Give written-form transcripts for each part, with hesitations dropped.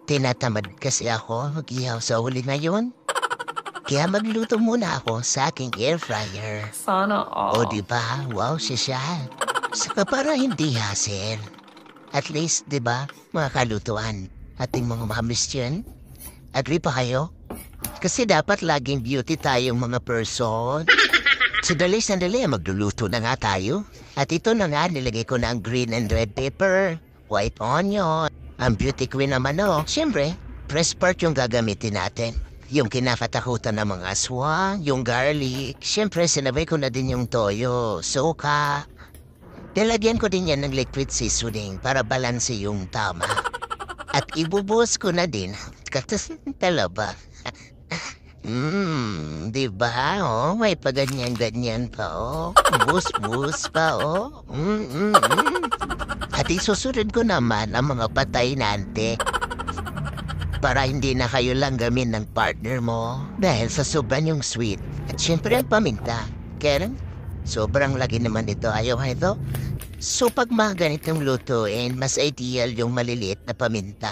Tinatamad kasi ako mag-ihaw sa huli ngayon. Kaya magluto muna ako sa aking air fryer. Sana O all. diba, wow siya. Saka para hindi hassle. At least, diba, mga kalutuan, ating mga mamis dyan. Agree pa kayo? Kasi dapat laging beauty tayong mga person. Sandali, magluluto na nga tayo. At ito na nga, nilagay ko na ang green and red pepper, white onion. Ang beauty queen naman siyempre, press part yung gagamitin natin. Yung kinakatakutan ng mga aswang, yung garlic. Siyempre, sinabay ko na din yung toyo, suka. Nilagyan ko din yan ng liquid seasoning para balanse yung tama. At ibubuhos ko na din, katas talaba. Diba? May paganyan-ganyan pa, Bus-bus pa, At isusunod ko naman ang mga patay na ante. Para hindi na kayo langgamin ng partner mo dahil sa sobrang yung sweet. At syempre ang paminta. Kaya sobrang lagi naman ito. Ayaw ito. So pag mga ganitong lutuin, mas ideal yung maliliit na paminta.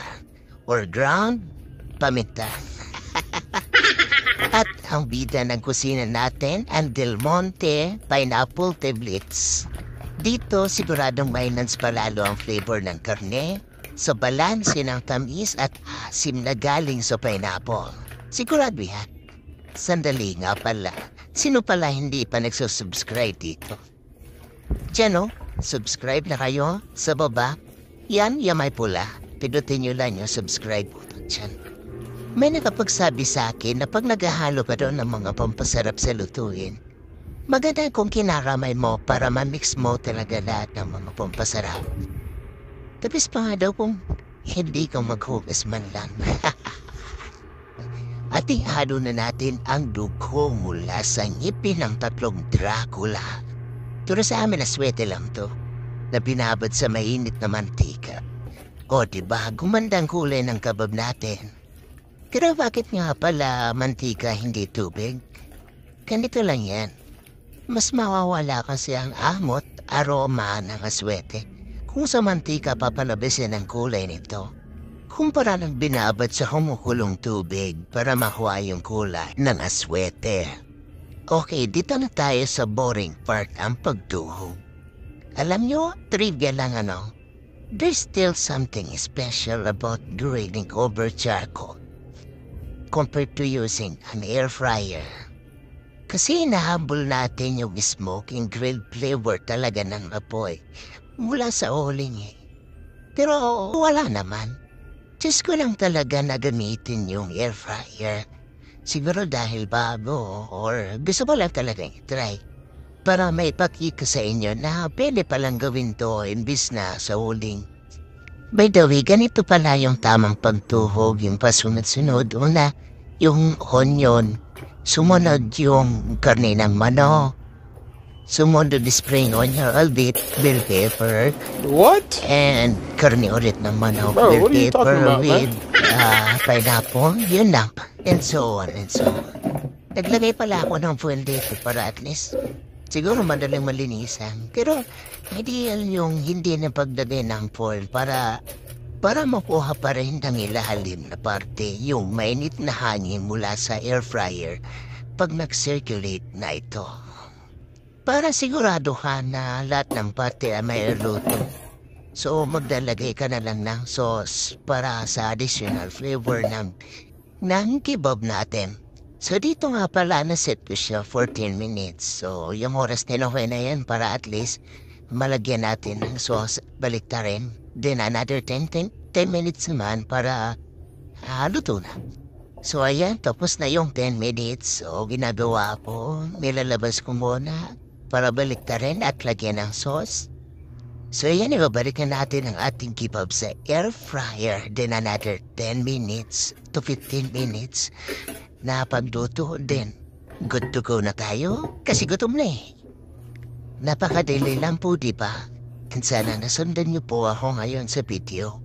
Or ground paminta. At ang bida ng kusina natin, ang Del Monte Pineapple Tablets. Dito siguradong maintenance palalo ang flavor ng karne sa balanse ng tamis at asim na galing sa pineapple. Sigurado yan. Sandali nga pala. Sino pala hindi pa nagsusubscribe dito? Diyan subscribe na kayo sa baba. Yan, may pula. Pindutin nyo lang yung subscribe button dyan. May nakapagsabi sa akin na pag naghahalo ka doon ng mga pampasarap sa lutuin, maganda kung kinaramay mo para ma-mix mo talaga lahat ng mga pampasarap. Tapos pa nga daw kung hindi ka maghugas man lang. At ihalo na natin ang dugo mula sa ngipin ng tatlong Dracula. Turo sa amin na swete lang to, na binabad sa mainit na mantika. O diba, gumandang kulay ng kabab natin. Pero bakit nga pala mantika hindi tubig? Ganito lang yan. Mas mawawala kasi ang amot, aroma ng aswete kung sa mantika papalabisin ang kulay nito. Kumpara ng binabad sa kumukulong tubig para makuha yung kulay ng aswete. Okay, dito na tayo sa boring part, ang pagduhog. Alam nyo, trivia lang there's still something special about grilling over charcoal compared to using an air fryer. Kasi inahabol natin yung smoking grilled flavor talaga ng apoy mula sa uling Pero wala naman. Just ko lang talaga na gamitin yung air fryer. Siguro dahil bago or gusto mo lang talaga i-try. Para may pakita sa inyo na pwede palang gawin to imbis na sa uling. By the way, ganito pala yung tamang pagtuhog, yung pasunod-sunod. Una, yung onion. Sumunod yung karne ng manok. Sumunod spring onion, albeit bell pepper. What? And karne ulit ng manok. Bro, bell what are you pepper talking about, with pineapple. Yun lang. And so on and so on. Naglagay pala ako ng fuel dito para at least siguro madaling malinisan. Pero ideal yung hindi na paglagay ng foil para makuha pa rin ang ilalim na parte, yung mainit na hangin mula sa air fryer pag nag-circulate na ito. Para sigurado ka na lahat ng parte ay may luto. So maglalagay ka na lang ng sauce para sa additional flavor ng kebab natin. So dito nga pala na-set ko siya 14 minutes. So yung oras tinukoy na yan para at least malagyan natin ng sauce, baliktarin. Then another 10 minutes naman para luto na. So ayan, tapos na yung 10 minutes. So ginagawa ko, nilalabas ko muna para baliktarin at lagyan ng sauce. So ayan, ibabalikan natin ang ating kebab sa air fryer. Then another 10 minutes to 15 minutes na pagluto din. Good to go na tayo kasi gutom na Napakadali lang po, diba? And sana nasundan niyo po ako ngayon sa video.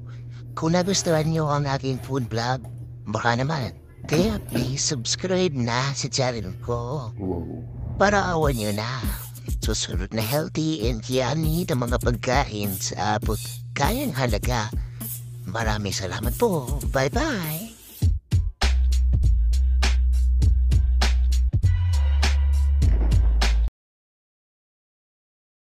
Kung nagustuhan niyo ang aking food vlog, baka naman, kaya please subscribe na sa channel ko. Para awan niyo na. Susunod na healthy and yummy na mga pagkain sa abot kayang halaga. Maraming salamat po. Bye-bye.